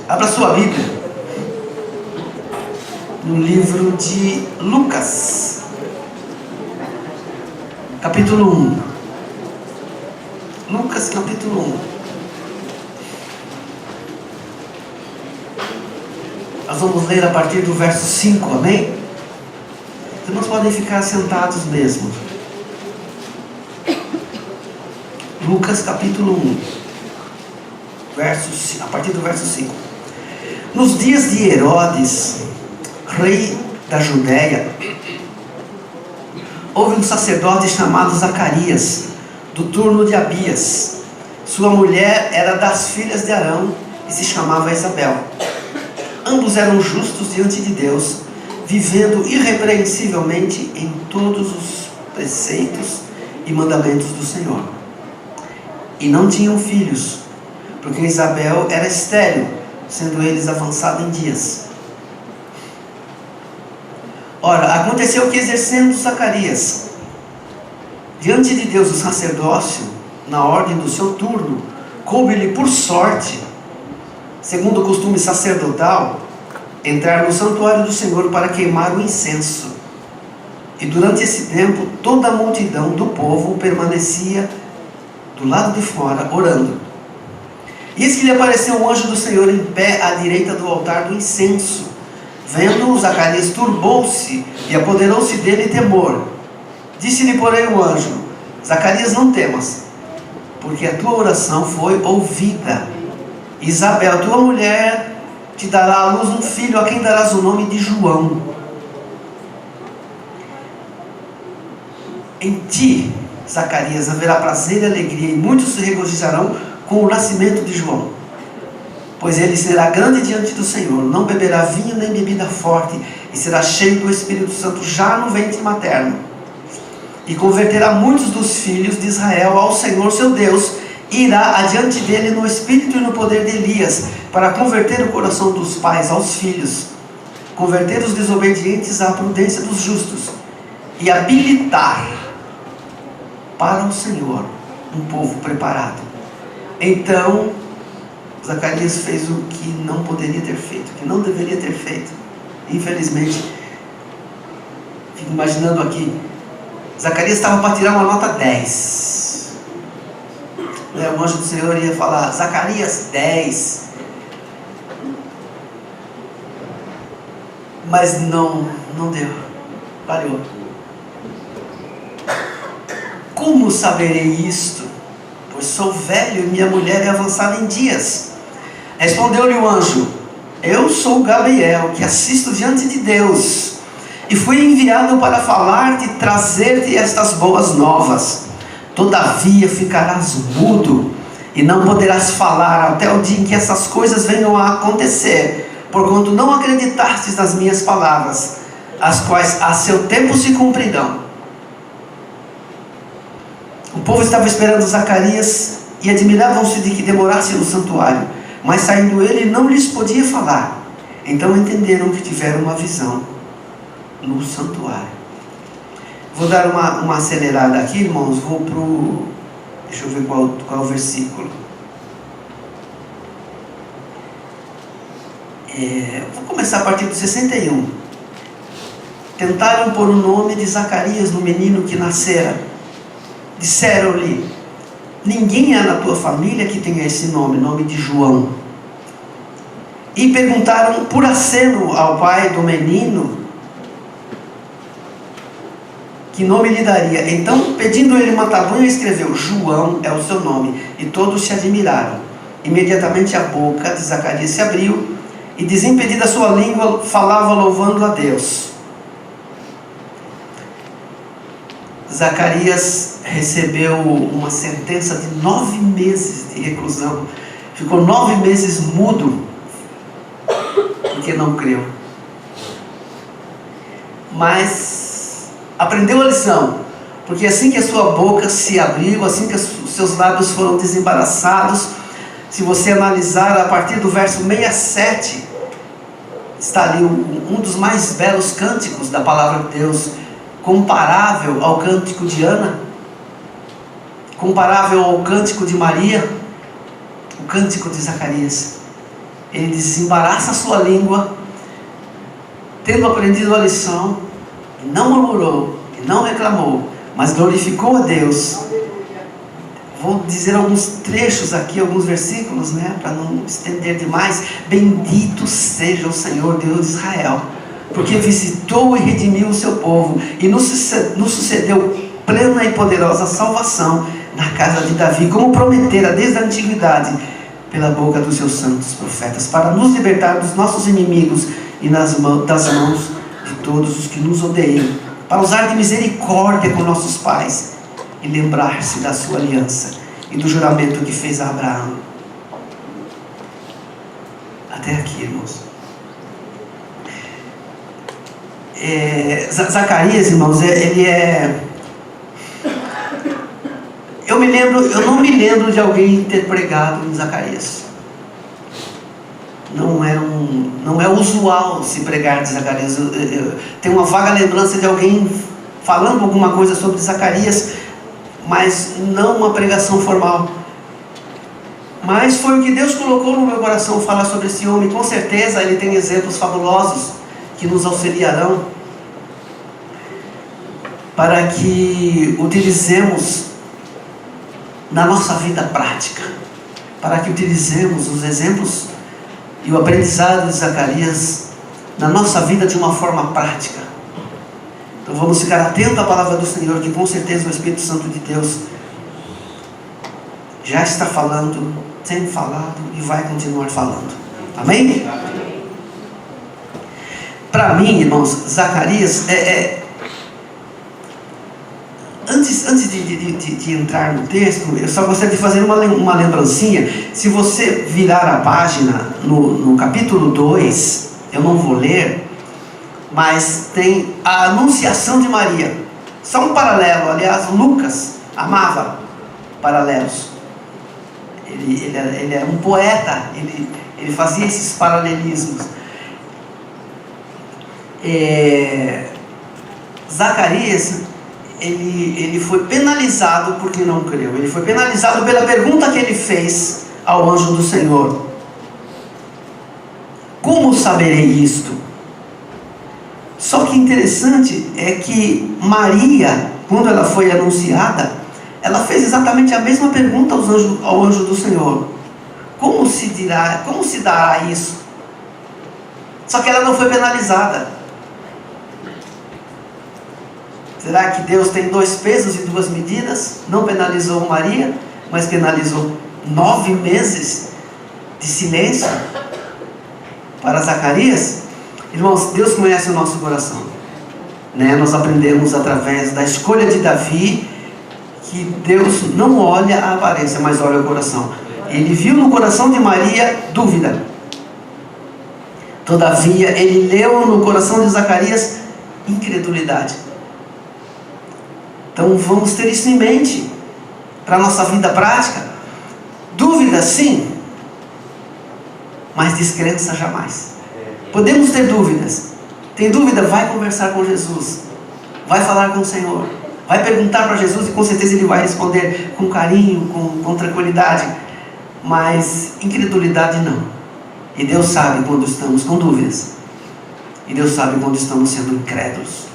Abra sua Bíblia no livro de Lucas, capítulo 1. Lucas, capítulo 1. Nós vamos ler a partir do verso 5, amém? Os irmãos podem ficar sentados mesmo. Lucas, capítulo 1, a partir do verso 5. Nos dias de Herodes, rei da Judéia, houve um sacerdote chamado Zacarias, do turno de Abias. Sua mulher era das filhas de Arão e se chamava Isabel. Ambos eram justos diante de Deus, vivendo irrepreensivelmente em todos os preceitos e mandamentos do Senhor. E não tinham filhos, porque Isabel era estéril, sendo eles avançados em dias. Ora, aconteceu que, exercendo Zacarias diante de Deus o sacerdócio, na ordem do seu turno, coube-lhe por sorte, segundo o costume sacerdotal, entrar no santuário do Senhor para queimar o incenso. E durante esse tempo, toda a multidão do povo permanecia do lado de fora, orando. E eis que lhe apareceu um anjo do Senhor em pé à direita do altar do incenso. Vendo-o, Zacarias turbou-se e apoderou-se dele temor. Disse-lhe, porém, o anjo: Zacarias, não temas, porque a tua oração foi ouvida. Isabel, tua mulher, te dará à luz um filho, a quem darás o nome de João. Em ti, Zacarias, haverá prazer e alegria, e muitos se regozijarão com o nascimento de João. Pois ele será grande diante do Senhor, não beberá vinho nem bebida forte, e será cheio do Espírito Santo já no ventre materno. E converterá muitos dos filhos de Israel ao Senhor seu Deus, e irá adiante dele no espírito e no poder de Elias, para converter o coração dos pais aos filhos, converter os desobedientes à prudência dos justos, e habilitar para o Senhor um povo preparado. Então Zacarias fez o que não poderia ter feito, o que não deveria ter feito. Infelizmente, fico imaginando aqui, Zacarias estava para tirar uma nota 10. O anjo do Senhor ia falar: Zacarias, 10. Mas não deu, falhou. Como saberei isto? Pois sou velho e minha mulher é avançada em dias. Respondeu-lhe o anjo: eu sou Gabriel, que assisto diante de Deus, e fui enviado para falar-te e trazer-te estas boas novas. Todavia ficarás mudo e não poderás falar até o dia em que essas coisas venham a acontecer, porquanto não acreditastes nas minhas palavras, as quais a seu tempo se cumprirão. O povo estava esperando Zacarias e admiravam-se de que demorasse no santuário, mas saindo ele não lhes podia falar. Então entenderam que tiveram uma visão no santuário. Vou dar uma acelerada aqui, irmãos. Vou pro... Deixa eu ver qual é o versículo. Vou começar a partir do 61. Tentaram pôr o nome de Zacarias no menino que nascera. Disseram-lhe: ninguém há na tua família que tenha esse nome de João. E perguntaram por aceno ao pai do menino que nome lhe daria. Então, pedindo ele uma tabuinha, escreveu: João é o seu nome. E todos se admiraram. Imediatamente a boca de Zacarias se abriu, e desimpedida a sua língua, falava louvando a Deus. Zacarias recebeu uma sentença de 9 meses de reclusão. Ficou 9 meses mudo, porque não creu. Mas aprendeu a lição, porque assim que a sua boca se abriu, assim que os seus lábios foram desembaraçados, se você analisar a partir do verso 67, está ali um dos mais belos cânticos da palavra de Deus, comparável ao cântico de Ana, comparável ao cântico de Maria, o cântico de Zacarias. ele desembaraça a sua língua, tendo aprendido a lição, e não murmurou, e não reclamou, mas glorificou a Deus. Vou dizer alguns trechos aqui, alguns versículos, para não estender demais. Bendito seja o Senhor Deus de Israel, porque visitou e redimiu o seu povo, e nos sucedeu plena e poderosa salvação na casa de Davi, como prometera desde a antiguidade, pela boca dos seus santos profetas, para nos libertar dos nossos inimigos e das mãos de todos os que nos odeiam, para usar de misericórdia com nossos pais e lembrar-se da sua aliança e do juramento que fez a Abraão. Até aqui, irmãos. Zacarias, irmãos, ele é... Eu não me lembro de alguém ter pregado em Zacarias. Não é usual se pregar de Zacarias. Eu tenho uma vaga lembrança de alguém falando alguma coisa sobre Zacarias, mas não uma pregação formal. Mas foi o que Deus colocou no meu coração falar sobre esse homem. Com certeza ele tem exemplos fabulosos que nos auxiliarão para que utilizemos na nossa vida prática, para que utilizemos os exemplos e o aprendizado de Zacarias na nossa vida de uma forma prática. Então vamos ficar atentos à palavra do Senhor, que com certeza o Espírito Santo de Deus já está falando, tem falado e vai continuar falando. Amém? Para mim, irmãos, Zacarias Antes de entrar no texto, eu só gostaria de fazer uma lembrancinha. Se você virar a página no capítulo 2, eu não vou ler, mas tem a Anunciação de Maria. Só um paralelo. Aliás, Lucas amava paralelos. Ele era um poeta, ele fazia esses paralelismos. Zacarias, ele foi penalizado porque não creu. Ele foi penalizado pela pergunta que ele fez ao anjo do Senhor: como saberei isto? Só que interessante é que Maria, quando ela foi anunciada, ela fez exatamente a mesma pergunta ao anjo do Senhor: como se dará isso? Só que ela não foi penalizada. Será que Deus tem 2 pesos e 2 medidas? Não penalizou Maria, mas penalizou 9 meses de silêncio para Zacarias? Irmãos, Deus conhece o nosso coração, Nós aprendemos através da escolha de Davi que Deus não olha a aparência, mas olha o coração. Ele viu no coração de Maria dúvida. Todavia, ele leu no coração de Zacarias incredulidade. Então vamos ter isso em mente para a nossa vida prática. Dúvida sim, mas descrença jamais. Podemos ter dúvidas. Tem dúvida? Vai conversar com Jesus, vai falar com o Senhor, vai perguntar para Jesus, e com certeza Ele vai responder com carinho, com tranquilidade. Mas incredulidade não. E Deus sabe quando estamos com dúvidas, e Deus sabe quando estamos sendo incrédulos.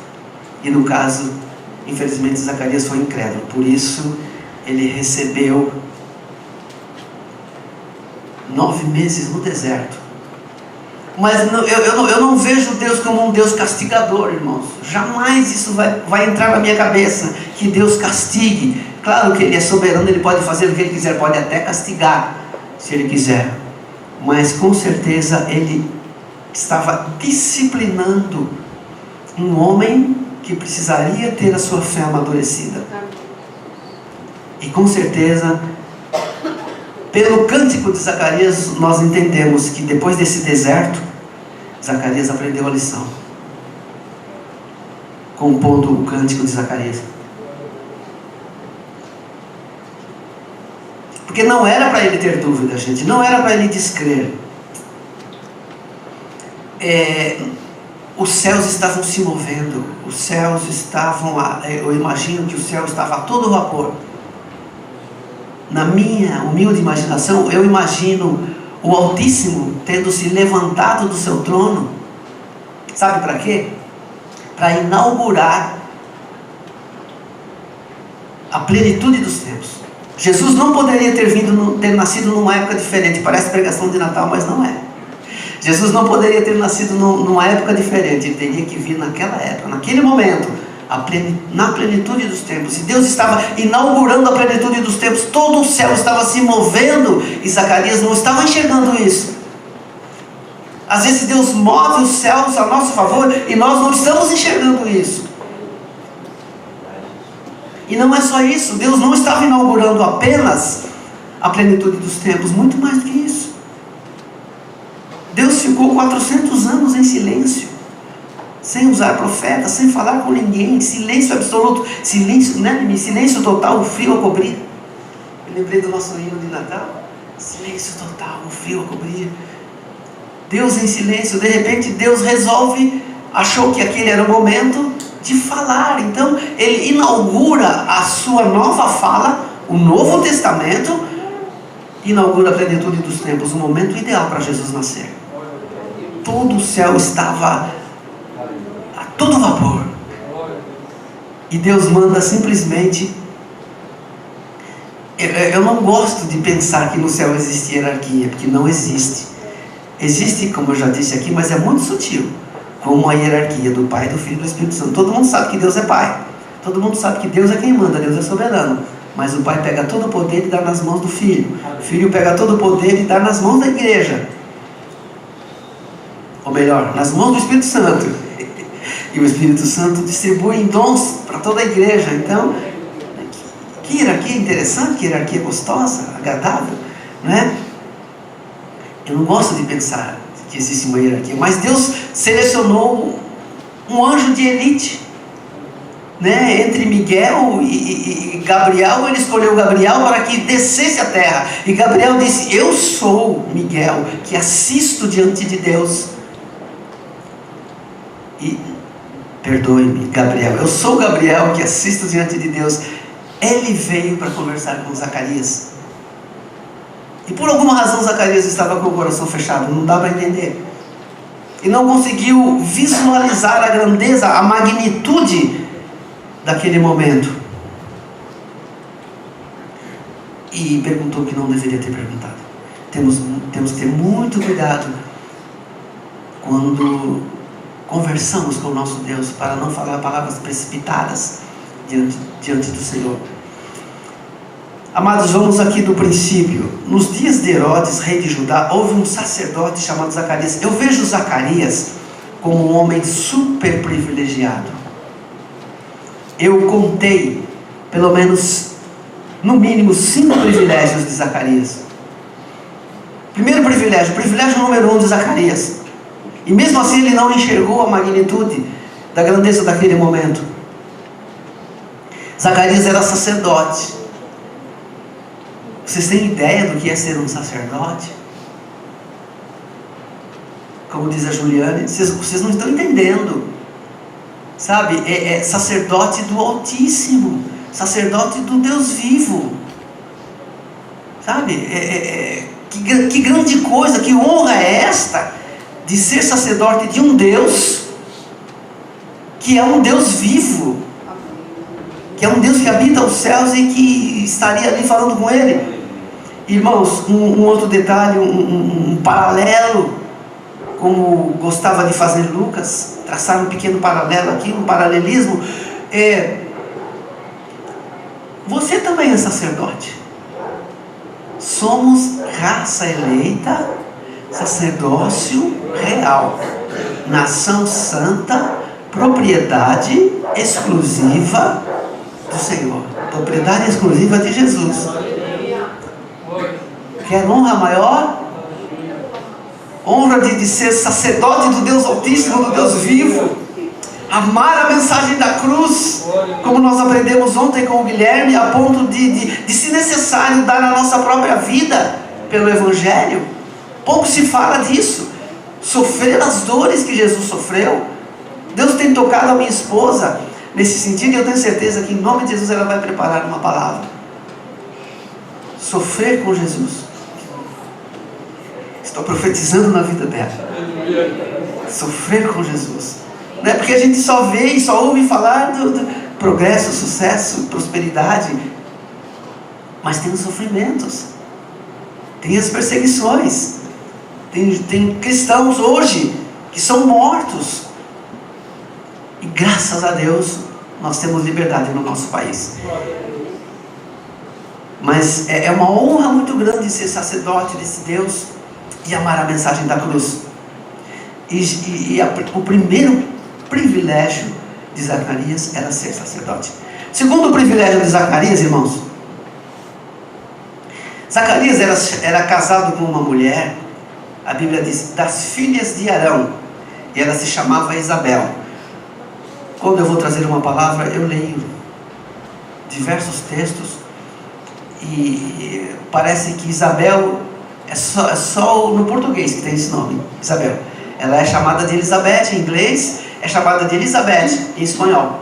E no caso, infelizmente, Zacarias foi incrédulo. Por isso ele recebeu 9 meses no deserto. Mas eu não vejo Deus como um Deus castigador, irmãos. Jamais isso vai entrar na minha cabeça, que Deus castigue. Claro que Ele é soberano, Ele pode fazer o que Ele quiser, pode até castigar, se Ele quiser. Mas com certeza Ele estava disciplinando um homem que precisaria ter a sua fé amadurecida. E com certeza, pelo cântico de Zacarias, nós entendemos que depois desse deserto, Zacarias aprendeu a lição, compondo o cântico de Zacarias. Porque não era para ele ter dúvida, gente, não era para ele descrer. Os céus estavam se movendo, os céus estavam, eu imagino que o céu estava a todo vapor. Na minha humilde imaginação, eu imagino o Altíssimo tendo se levantado do seu trono, sabe para quê? Para inaugurar a plenitude dos tempos. Jesus não poderia ter nascido numa época diferente. Parece pregação de Natal, mas não é. Jesus não poderia ter nascido numa época diferente. Ele teria que vir naquela época, naquele momento, na plenitude dos tempos. E Deus estava inaugurando a plenitude dos tempos. Todo o céu estava se movendo e Zacarias não estava enxergando isso. Às vezes Deus move os céus a nosso favor e nós não estamos enxergando isso. E não é só isso, Deus não estava inaugurando apenas a plenitude dos tempos, muito mais do que isso. Deus ficou 400 anos em silêncio, sem usar profeta, sem falar com ninguém, silêncio absoluto, silêncio, né? Silêncio total, o frio a cobrir. Eu lembrei do nosso hino de Natal, silêncio total, o frio a cobrir. Deus em silêncio, de repente Deus resolve, achou que aquele era o momento de falar. Então ele inaugura a sua nova fala, o Novo Testamento, inaugura a plenitude dos tempos, o momento ideal para Jesus nascer. Todo o céu estava a todo vapor, e Deus manda simplesmente. Eu não gosto de pensar que no céu existe hierarquia, porque não existe. Existe, como eu já disse aqui, mas é muito sutil, como a hierarquia do Pai, do Filho e do Espírito Santo. Todo mundo sabe que Deus é Pai, todo mundo sabe que Deus é quem manda, Deus é soberano, mas o Pai pega todo o poder e dá nas mãos do Filho, o Filho pega todo o poder e dá nas mãos da igreja, ou melhor, nas mãos do Espírito Santo, e o Espírito Santo distribui em dons para toda a igreja. Então, que hierarquia interessante, que hierarquia gostosa, agradável, não é? Eu não gosto de pensar que existe uma hierarquia, mas Deus selecionou um anjo de elite, né? Entre Miguel e Gabriel, ele escolheu Gabriel para que descesse à terra, e Gabriel disse: eu sou Miguel, que assisto diante de Deus. E perdoe-me, Gabriel, eu sou Gabriel que assisto diante de Deus. Ele veio para conversar com Zacarias, e por alguma razão Zacarias estava com o coração fechado, não dá para entender, e não conseguiu visualizar a grandeza, a magnitude daquele momento, e perguntou o que não deveria ter perguntado. Temos que ter muito cuidado quando conversamos com o nosso Deus, para não falar palavras precipitadas diante do Senhor. Amados, vamos aqui do princípio. Nos dias de Herodes, rei de Judá, houve um sacerdote chamado Zacarias. Eu vejo Zacarias como um homem super privilegiado. Eu contei pelo menos, no mínimo, 5 privilégios de Zacarias. Primeiro privilégio, privilégio número 1 de Zacarias. E mesmo assim ele não enxergou a magnitude da grandeza daquele momento. Zacarias era sacerdote. Vocês têm ideia do que é ser um sacerdote? Como diz a Juliane, vocês não estão entendendo. Sabe, é sacerdote do Altíssimo, sacerdote do Deus vivo. Sabe, que grande coisa, que honra é esta, de ser sacerdote de um Deus, que é um Deus vivo, que é um Deus que habita os céus e que estaria ali falando com ele. Irmãos, um outro detalhe, um paralelo, como gostava de fazer Lucas, traçar um pequeno paralelo aqui, um paralelismo. Você também é sacerdote. Somos raça eleita, sacerdócio real, nação santa, propriedade exclusiva do Senhor, propriedade exclusiva de Jesus. Quer honra maior? Honra de ser sacerdote do Deus Altíssimo, do Deus vivo, amar a mensagem da cruz, como nós aprendemos ontem com o Guilherme, a ponto de se necessário, dar a nossa própria vida pelo Evangelho. Pouco se fala disso, sofrer as dores que Jesus sofreu. Deus tem tocado a minha esposa nesse sentido, e eu tenho certeza que em nome de Jesus ela vai preparar uma palavra. Sofrer com Jesus, Estou profetizando na vida dela. Sofrer com Jesus. Não é porque a gente só vê e só ouve falar do progresso, sucesso, prosperidade. Mas tem os sofrimentos. Tem as perseguições. Tem cristãos hoje que são mortos. E graças a Deus nós temos liberdade no nosso país. Mas é uma honra muito grande ser sacerdote desse Deus e amar a mensagem da cruz. O primeiro privilégio de Zacarias era ser sacerdote. Segundo privilégio de Zacarias, irmãos, Zacarias era casado com uma mulher, a Bíblia diz, das filhas de Arão, e ela se chamava Isabel. Quando eu vou trazer uma palavra, eu leio diversos textos, e parece que Isabel é só no português que tem esse nome, Isabel. Ela é chamada de Elizabeth em inglês, é chamada de Elizabeth em espanhol.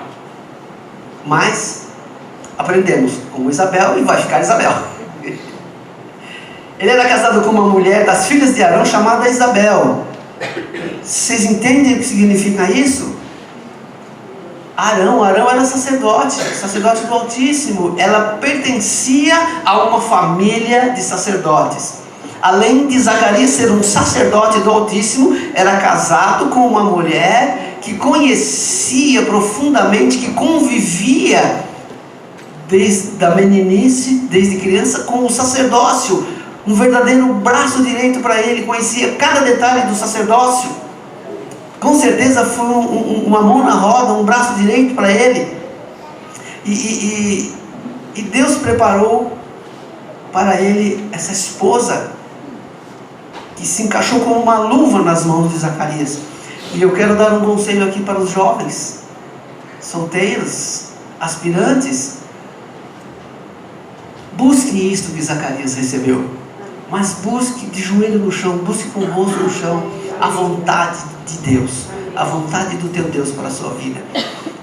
Mas aprendemos como Isabel e vai ficar Isabel. Ele era casado com uma mulher das filhas de Arão chamada Isabel. Vocês entendem o que significa isso? Arão era sacerdote do Altíssimo. Ela pertencia a uma família de sacerdotes. Além de Zacarias ser um sacerdote do Altíssimo, era casado com uma mulher que conhecia profundamente, que convivia desde a meninice, desde criança, com o sacerdócio. Um verdadeiro braço direito para ele, conhecia cada detalhe do sacerdócio. Com certeza foi uma mão na roda, um braço direito para ele. E Deus preparou para ele essa esposa que se encaixou como uma luva nas mãos de Zacarias. E eu quero dar um conselho aqui para os jovens, solteiros, aspirantes. Busque isto que Zacarias recebeu, mas busque de joelho no chão, busque com o rosto no chão, a vontade de Deus, a vontade do teu Deus para a sua vida,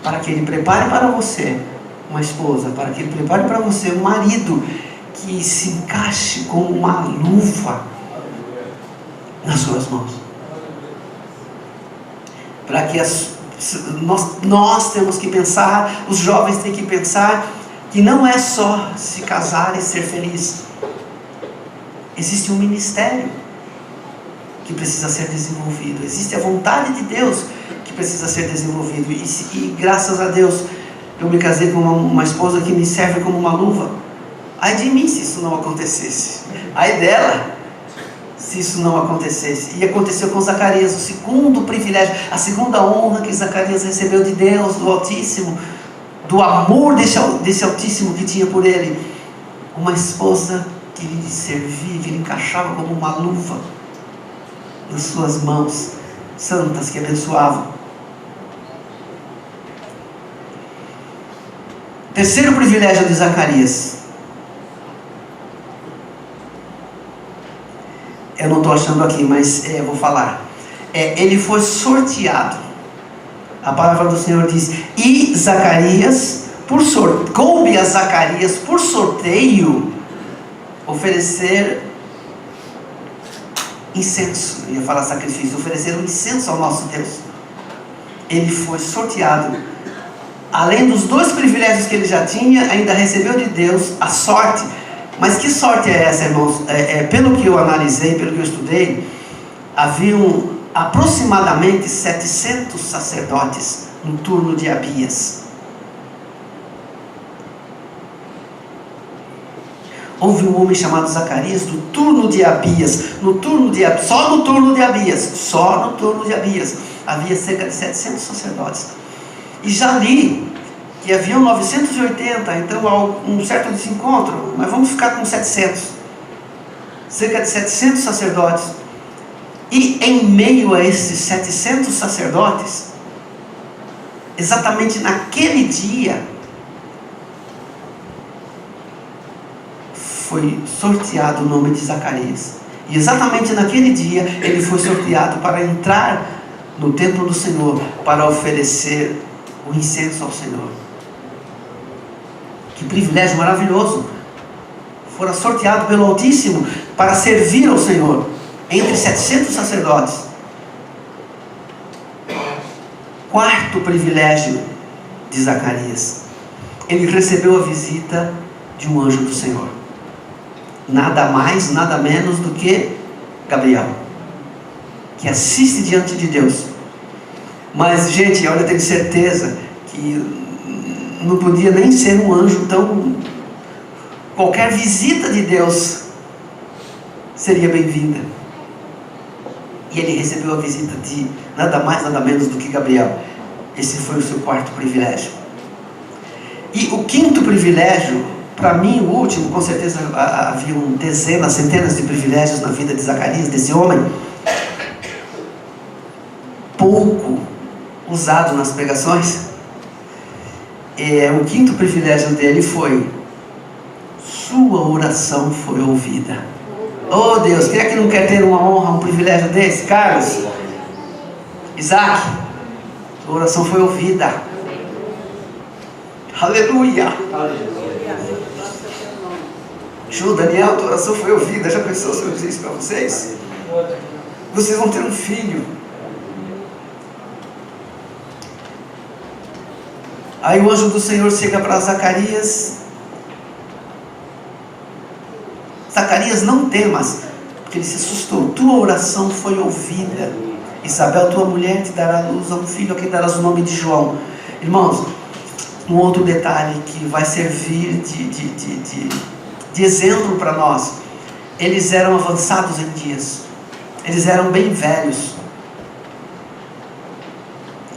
para que Ele prepare para você uma esposa, para que Ele prepare para você um marido que se encaixe como uma luva nas suas mãos. Para que nós temos que pensar, os jovens têm que pensar que não é só se casar e ser feliz. Existe um ministério que precisa ser desenvolvido. Existe a vontade de Deus que precisa ser desenvolvido. E graças a Deus eu me casei com uma esposa que me serve como uma luva. Ai de mim se isso não acontecesse. Ai dela se isso não acontecesse. E aconteceu com Zacarias, o segundo privilégio, a segunda honra que Zacarias recebeu de Deus, do Altíssimo, do amor desse Altíssimo que tinha por ele. Uma esposa que lhe servia, que lhe encaixava como uma luva nas suas mãos santas que abençoavam. Terceiro privilégio de Zacarias. Eu não estou achando aqui, mas eu vou falar. Ele foi sorteado. A palavra do Senhor diz: e Zacarias, coube a Zacarias por sorteio oferecer incenso. Eu ia falar sacrifício, oferecer um incenso ao nosso Deus. Ele foi sorteado. Além dos dois privilégios que ele já tinha, ainda recebeu de Deus a sorte. Mas que sorte é essa, irmãos? Pelo que eu analisei, pelo que eu estudei, haviam aproximadamente 700 sacerdotes no turno de Abias. Houve um homem chamado Zacarias do turno de Abias. Só no turno de Abias havia cerca de 700 sacerdotes. E já li que haviam 980, então há um certo desencontro, mas vamos ficar com 700. Cerca de 700 sacerdotes. E em meio a esses 700 sacerdotes, exatamente naquele dia, foi sorteado o nome de Zacarias. E exatamente naquele dia, ele foi sorteado para entrar no templo do Senhor, para oferecer o incenso ao Senhor. Que privilégio maravilhoso! Fora sorteado pelo Altíssimo para servir ao Senhor. entre 700 sacerdotes. Quarto privilégio de Zacarias: ele recebeu a visita de um anjo do Senhor. Nada mais, nada menos do que Gabriel, que assiste diante de Deus. Mas, gente, olha, eu tenho certeza que não podia nem ser um anjo tão... Qualquer visita de Deus seria bem-vinda. E ele recebeu a visita de nada mais, nada menos do que Gabriel. Esse foi o seu quarto privilégio. E o quinto privilégio, para mim o último, com certeza havia dezenas, centenas de privilégios na vida de Zacarias, desse homem, pouco usado nas pregações. O quinto privilégio dele foi: sua oração foi ouvida. Oh Deus, quem é que não quer ter uma honra, um privilégio desse? Carlos, Isaac, sua oração foi ouvida. Aleluia. Ju, Daniel, tua oração foi ouvida. Já pensou se eu dizer isso para vocês? Vocês vão ter um filho. Aí o anjo do Senhor chega para Zacarias: Zacarias, não temas, porque ele se assustou. Tua oração foi ouvida. Isabel, tua mulher, te dará luz a um filho, a quem darás o nome de João. Irmãos, um outro detalhe que vai servir de exemplo para nós: eles eram avançados em dias, eles eram bem velhos,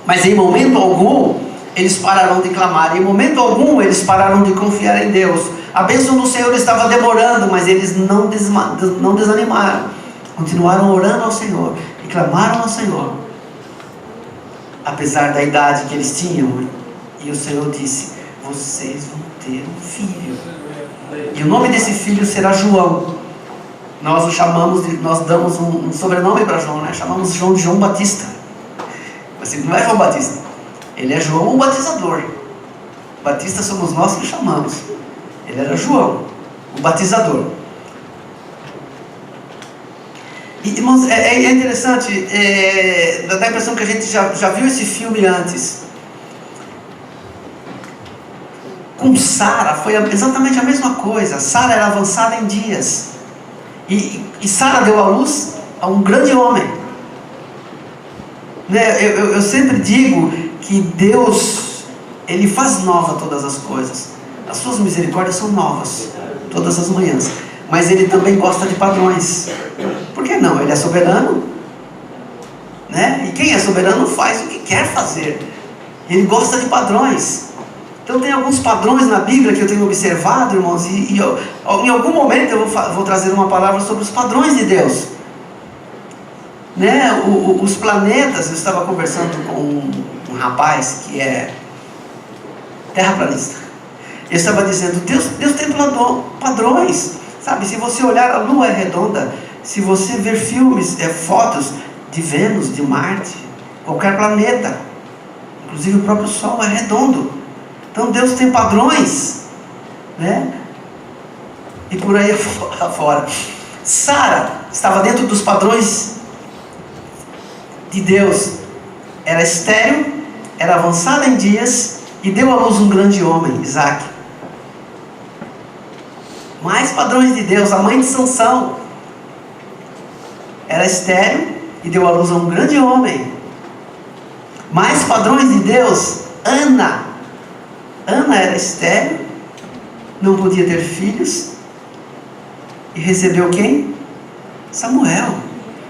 mas em momento algum eles pararam de clamar, em momento algum eles pararam de confiar em Deus. A bênção do Senhor estava demorando, mas eles não desanimaram, continuaram orando ao Senhor e clamaram ao Senhor, apesar da idade que eles tinham. E o Senhor disse: vocês vão ter um filho, e o nome desse filho será João. Nós o chamamos, nós damos um sobrenome para João, né? Chamamos João de João Batista. Mas ele não é João Batista, ele é João o Batizador. Batista somos nós que chamamos. Ele era João o Batizador. E, irmãos, é interessante, dá a impressão que a gente já viu esse filme antes. Com Sara foi exatamente a mesma coisa. Sara era avançada em dias, e Sara deu à luz a um grande homem, né? Eu sempre digo que Deus, Ele faz nova todas as coisas. As suas misericórdias são novas todas as manhãs, mas Ele também gosta de padrões. Por que não? Ele é soberano, né? E quem é soberano faz o que quer fazer. Ele gosta de padrões. Então tem alguns padrões na Bíblia que eu tenho observado, irmãos, e em algum momento eu vou trazer uma palavra sobre os padrões de Deus, né? Os planetas. Eu estava conversando com um rapaz que é terraplanista. Eu estava dizendo: Deus tem padrões, sabe? Se você olhar, a Lua é redonda. Se você ver filmes, fotos de Vênus, de Marte, qualquer planeta, inclusive o próprio Sol é redondo. Então Deus tem padrões, né? E por aí afora. Sara estava dentro dos padrões de Deus. Era estéril, era avançada em dias e deu à luz um grande homem, Isaac. Mais padrões de Deus. A mãe de Sansão era estéril e deu à luz a um grande homem. Mais padrões de Deus. Ana era estéril, não podia ter filhos, e recebeu quem? Samuel.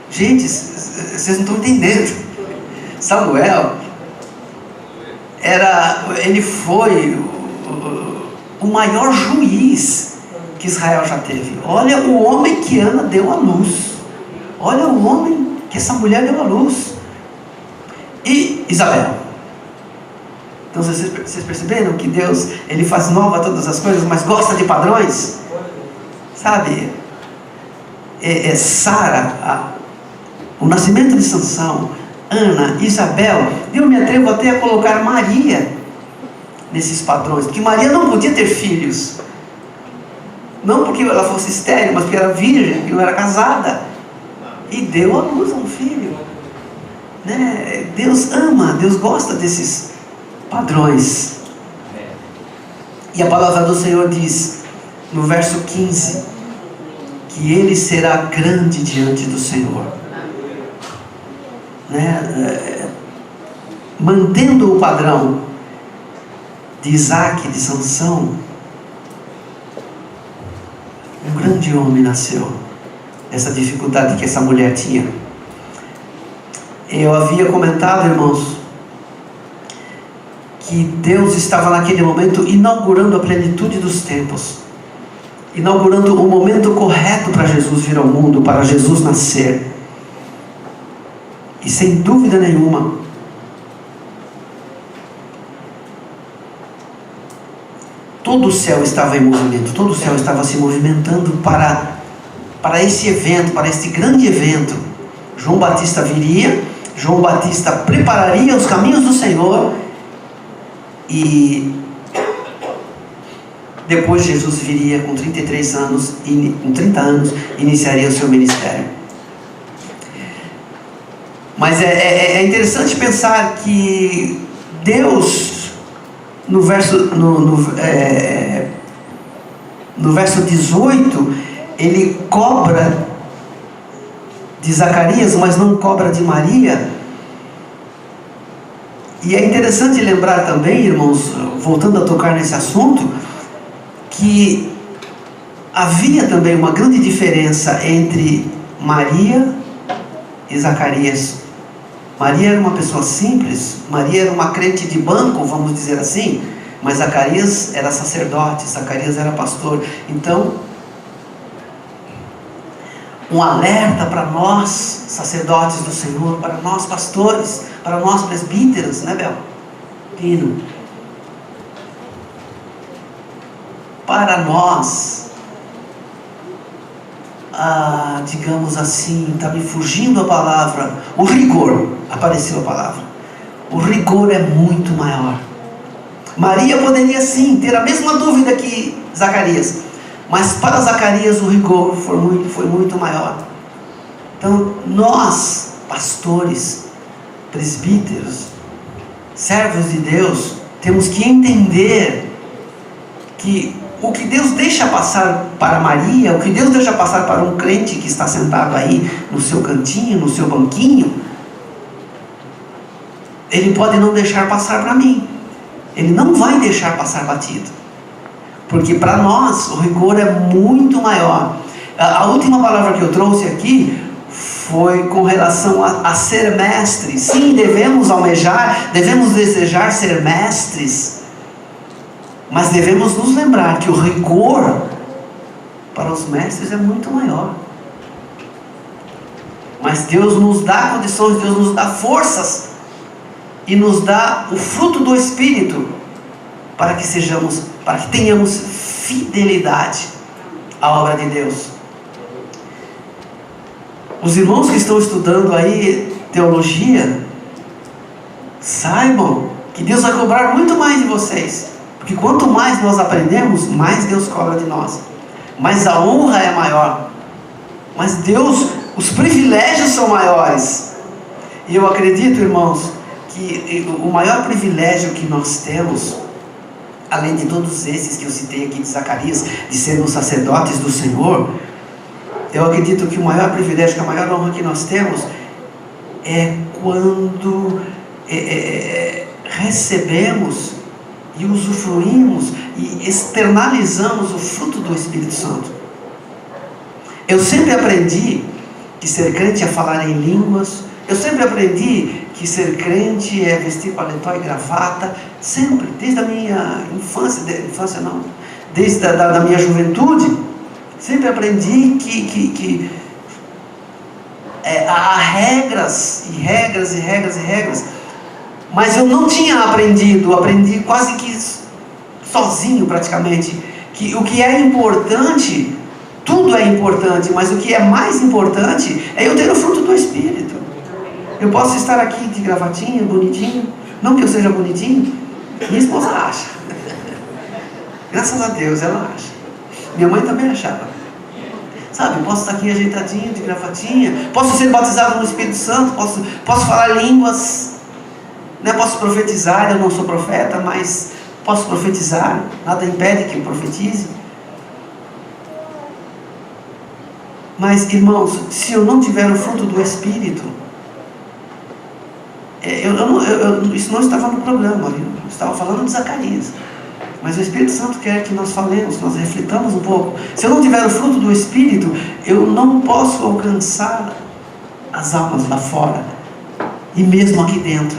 Gente, vocês não estão entendendo. Samuel ele foi o maior juiz que Israel já teve. Olha o homem que Ana deu à luz. Olha o homem que essa mulher deu à luz. E Isabel. Então vocês perceberam que Deus, Ele faz nova todas as coisas, mas gosta de padrões? Sabe? Sara, o nascimento de Sansão, Ana, Isabel. Eu me atrevo até a colocar Maria nesses padrões, porque Maria não podia ter filhos. Não porque ela fosse estéril, mas porque era virgem, porque não era casada. e deu à luz a um filho. Né? Deus ama, Deus gosta desses padrões. E a palavra do Senhor diz, no verso 15, que ele será grande diante do Senhor. Né? Mantendo o padrão de Isaac, de Sansão, um grande homem nasceu. Essa dificuldade que essa mulher tinha. Eu havia comentado, irmãos, que Deus estava naquele momento inaugurando a plenitude dos tempos, inaugurando o momento correto para Jesus vir ao mundo, para Jesus nascer. E sem dúvida nenhuma, todo o céu estava em movimento, todo o céu estava se movimentando para esse evento, para este grande evento. João Batista viria, João Batista prepararia os caminhos do Senhor, e depois Jesus viria com 33 anos, e com 30 anos, iniciaria o seu ministério. Mas é interessante pensar que Deus, no verso 18, ele cobra de Zacarias, mas não cobra de Maria. E é interessante lembrar também, irmãos, voltando a tocar nesse assunto, que havia também uma grande diferença entre Maria e Zacarias. Maria era uma pessoa simples, Maria era uma crente de banco, vamos dizer assim, mas Zacarias era sacerdote, Zacarias era pastor. Então, um alerta para nós, sacerdotes do Senhor, para nós pastores, para nós presbíteros, né, Bel? Pino. Para nós, digamos assim, está me fugindo a palavra, o rigor, apareceu a palavra. O rigor é muito maior. Maria poderia sim ter a mesma dúvida que Zacarias, mas para Zacarias o rigor foi muito maior. Então nós, pastores, presbíteros, servos de Deus, temos que entender que o que Deus deixa passar para Maria, o que Deus deixa passar para um crente que está sentado aí no seu cantinho, no seu banquinho, Ele pode não deixar passar para mim. Ele não vai deixar passar batido, porque para nós o rigor é muito maior. A última palavra que eu trouxe aqui foi com relação a ser mestre. Sim, devemos almejar, devemos desejar ser mestres, mas devemos nos lembrar que o rigor para os mestres é muito maior. Mas Deus nos dá condições, Deus nos dá forças e nos dá o fruto do Espírito para que tenhamos fidelidade à obra de Deus. Os irmãos que estão estudando aí teologia, saibam que Deus vai cobrar muito mais de vocês, porque quanto mais nós aprendemos, mais Deus cobra de nós, mas a honra é maior, mas Deus, os privilégios são maiores. E eu acredito, irmãos, que o maior privilégio que nós temos, além de todos esses que eu citei aqui de Zacarias, de sermos sacerdotes do Senhor, eu acredito que o maior privilégio, que a maior honra que nós temos é quando recebemos e usufruímos e externalizamos o fruto do Espírito Santo. Eu sempre aprendi que ser crente é falar em línguas. Eu sempre aprendi que ser crente é vestir paletó e gravata. Sempre, desde a minha infância, desde a minha juventude, sempre aprendi que há regras e regras e regras e regras. Mas eu não tinha aprendi quase que sozinho praticamente, que o que é importante, tudo é importante, mas o que é mais importante é eu ter o fruto do Espírito. Eu posso estar aqui de gravatinha, bonitinho, não que eu seja bonitinho, minha esposa acha. Graças a Deus ela acha. Minha mãe também achava. Sabe, posso estar aqui ajeitadinho, de gravatinha, posso ser batizado no Espírito Santo, posso falar línguas, né? Posso profetizar, eu não sou profeta, mas posso profetizar, nada impede que eu profetize. Mas, irmãos, se eu não tiver o fruto do Espírito, isso não estava no programa, viu? Eu estava falando de Zacarias. Mas o Espírito Santo quer que nós falemos, nós reflitamos um pouco. Se eu não tiver o fruto do Espírito, eu não posso alcançar as almas lá fora, e mesmo aqui dentro.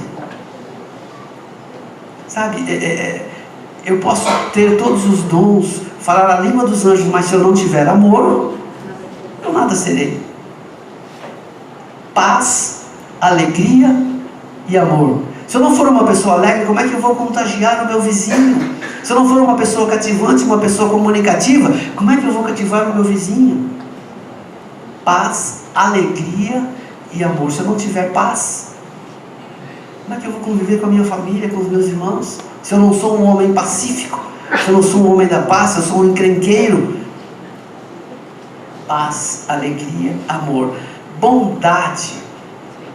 Sabe, eu posso ter todos os dons, falar a língua dos anjos, mas se eu não tiver amor, eu nada serei. Paz, alegria e amor. Se eu não for uma pessoa alegre, como é que eu vou contagiar o meu vizinho? Se eu não for uma pessoa cativante, uma pessoa comunicativa, como é que eu vou cativar o meu vizinho? Paz, alegria e amor. Se eu não tiver paz, como é que eu vou conviver com a minha família, com os meus irmãos? Se eu não sou um homem pacífico, se eu não sou um homem da paz, se eu sou um encrenqueiro. Paz, alegria, amor, bondade,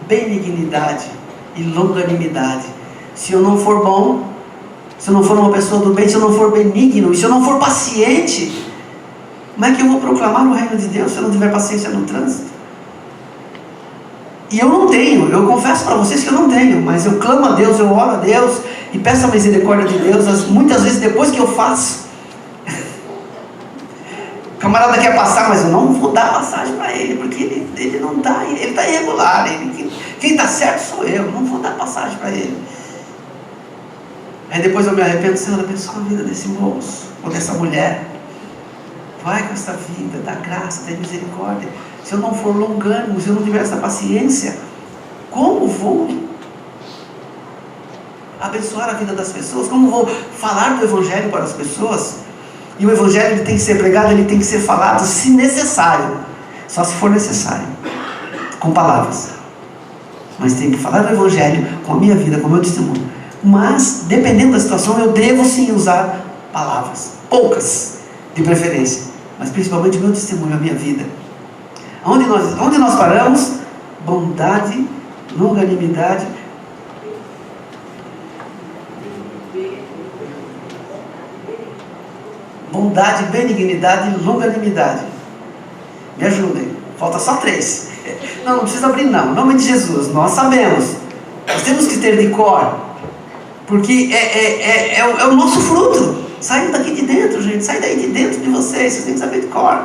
benignidade e longanimidade. Se eu não for bom, se eu não for uma pessoa do bem, se eu não for benigno, se eu não for paciente, como é que eu vou proclamar o reino de Deus se eu não tiver paciência no trânsito? E eu não tenho, eu confesso para vocês que eu não tenho, mas eu clamo a Deus, eu oro a Deus e peço a misericórdia de Deus, muitas vezes depois que eu faço. O camarada quer passar, mas eu não vou dar passagem para ele, porque ele não está, ele está irregular, quem está certo sou eu, não vou dar passagem para ele. Aí depois eu me arrependo, Senhor, abençoa a vida desse moço, ou dessa mulher, vai com essa vida, dá graça, dá misericórdia. Se eu não for longânimo, se eu não tiver essa paciência, como vou abençoar a vida das pessoas? Como vou falar do Evangelho para as pessoas? E o Evangelho ele tem que ser pregado, ele tem que ser falado, se necessário, só se for necessário, com palavras. Mas tem que falar do Evangelho com a minha vida, com o meu testemunho. Mas, dependendo da situação, eu devo sim usar palavras, poucas de preferência, mas principalmente o meu testemunho, a minha vida. Onde nós paramos? Bondade, longanimidade, bondade, benignidade e longanimidade. Me ajudem, falta só 3. Não precisa abrir não, em nome de Jesus, nós sabemos, nós temos que ter de cor, porque é o nosso fruto, saindo daqui de dentro, gente, sai daí de dentro de vocês têm que saber de cor.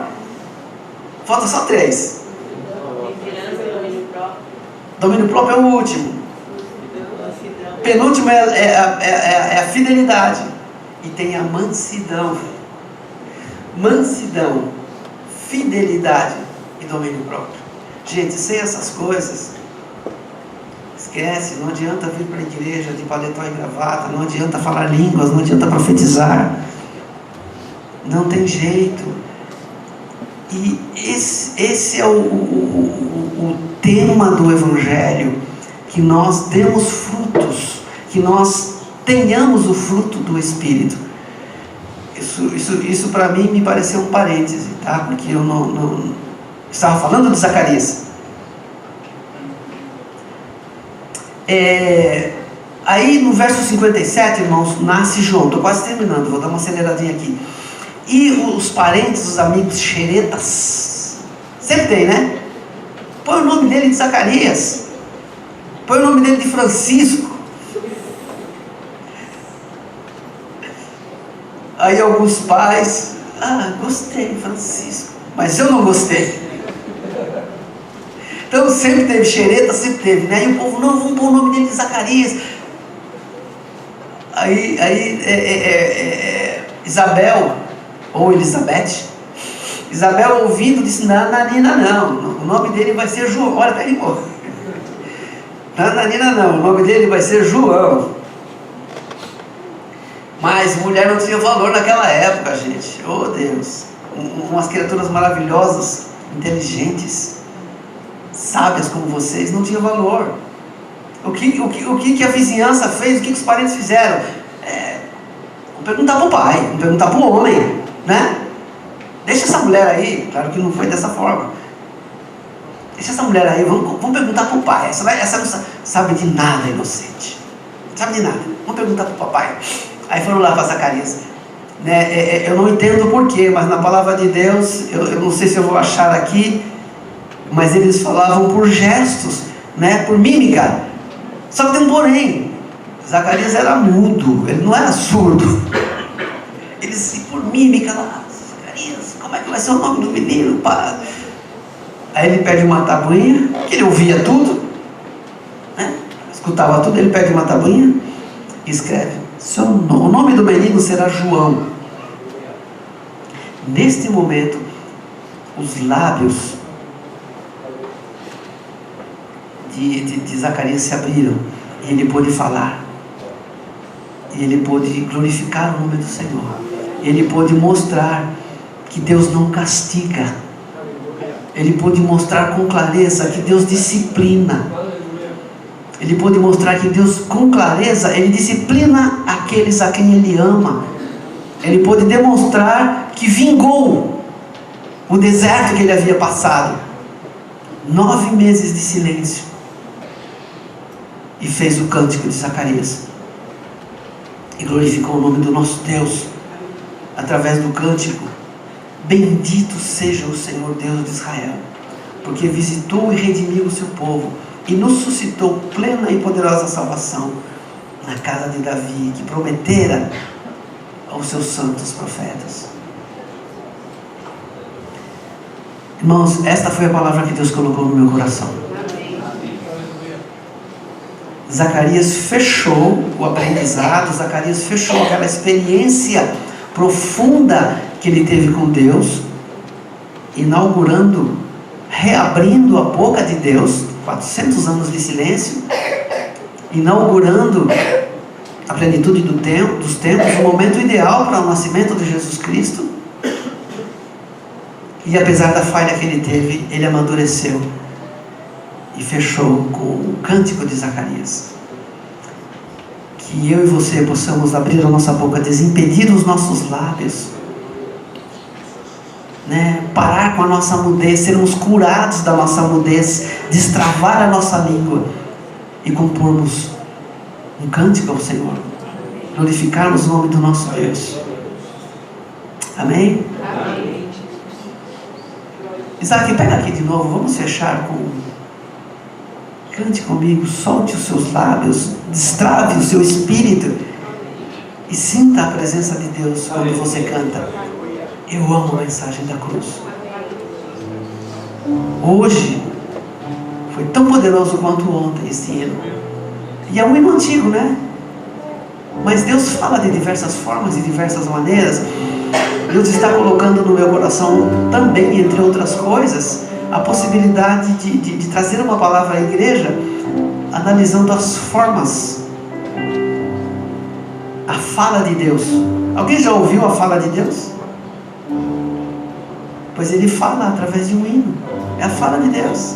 Falta só 3. Domínio próprio é o último. Penúltimo é a fidelidade. E tem a mansidão. Mansidão, fidelidade e domínio próprio. Gente, sem essas coisas, esquece, não adianta vir para a igreja de paletó e gravata, não adianta falar línguas, não adianta profetizar. Não tem jeito. E esse é o tema do Evangelho, que nós demos frutos, que nós tenhamos o fruto do Espírito. Isso para mim me pareceu um parêntese, tá? Porque eu não estava falando de Zacarias. Aí no verso 57, irmãos, nasce João. Estou quase terminando, vou dar uma aceleradinha aqui. E os parentes, os amigos xeretas, sempre tem, né? Põe o nome dele de Zacarias, põe o nome dele de Francisco. Aí alguns pais, gostei, Francisco, mas eu não gostei. Então sempre teve xereta, sempre teve, né? E o povo, não, vamos pôr o nome dele de Zacarias. Aí Isabel, ou Elizabeth, Isabel ouvindo disse, Nananina não, o nome dele vai ser João. Olha, até rimou. Nananina não, o nome dele vai ser João. Mas mulher não tinha valor naquela época, gente. Oh Deus, umas criaturas maravilhosas, inteligentes, sábias como vocês, não tinha valor. O que a vizinhança fez, o que os parentes fizeram? Vamos perguntar para o pai, vamos perguntar para o homem, né? Deixa essa mulher aí, claro que não foi dessa forma. Deixa essa mulher aí, vamos perguntar para o pai. Essa não sabe de nada, inocente. Não sabe de nada. Vamos perguntar para o papai. Aí foram lá para Zacarias. Né? Eu não entendo o porquê, mas na palavra de Deus, eu não sei se eu vou achar aqui, mas eles falavam por gestos, né? Por mímica. Só que tem um porém. Zacarias era mudo, ele não era surdo. Eles, por mímica, lá, Zacarias, como é que vai ser o nome do menino? Pá? Aí ele pede uma tabuinha, que ele ouvia tudo, né? Escutava tudo, ele pede uma tabuinha e escreve: o nome do menino será João. Neste momento, os lábios de Zacarias se abriram e ele pôde falar. E ele pôde glorificar o nome do Senhor. Ele pôde mostrar que Deus não castiga. Ele pôde mostrar com clareza que Deus disciplina. Ele pôde mostrar que Deus, com clareza, Ele disciplina aqueles a quem Ele ama. Ele pôde demonstrar que vingou o deserto que ele havia passado. 9 meses de silêncio. E fez o cântico de Zacarias. E glorificou o nome do nosso Deus através do cântico: bendito seja o Senhor Deus de Israel, porque visitou e redimiu o seu povo e nos suscitou plena e poderosa salvação na casa de Davi, que prometera aos seus santos profetas. Irmãos, esta foi a palavra que Deus colocou no meu coração. Zacarias fechou o aprendizado, Zacarias fechou aquela experiência profunda que ele teve com Deus, inaugurando, reabrindo a boca de Deus, 400 anos de silêncio, inaugurando a plenitude dos tempos, o momento ideal para o nascimento de Jesus Cristo. E apesar da falha que ele teve, ele amadureceu e fechou com o cântico de Zacarias. Que eu e você possamos abrir a nossa boca, desimpedir os nossos lábios, né? Parar com a nossa mudez, sermos curados da nossa mudez, destravar a nossa língua e compormos um cântico ao Senhor, glorificarmos o nome do nosso Deus. Amém? Amém. Isaac, pega aqui de novo, vamos fechar com: cante comigo, solte os seus lábios, destrave o seu espírito e sinta a presença de Deus quando você canta. Eu amo a mensagem da cruz. Hoje foi tão poderoso quanto ontem esse hino. E é um hino antigo, né? Mas Deus fala de diversas formas, de diversas maneiras. Deus está colocando no meu coração também, entre outras coisas, a possibilidade de trazer uma palavra à igreja, analisando as formas, a fala de Deus. Alguém já ouviu a fala de Deus? Pois Ele fala através de um hino. É a fala de Deus.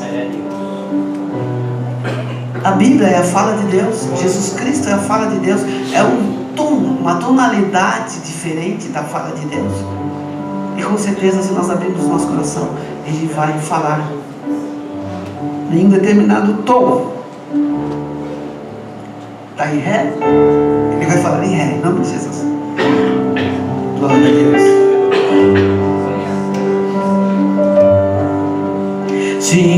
A Bíblia é a fala de Deus. Jesus Cristo é a fala de Deus. É um tom, uma tonalidade diferente da fala de Deus. E com certeza, se nós abrirmos o nosso coração, Ele vai falar em um determinado tom. Está em Ré? Ele vai falar em Ré, em nome de Jesus. Glória a Deus. Tinha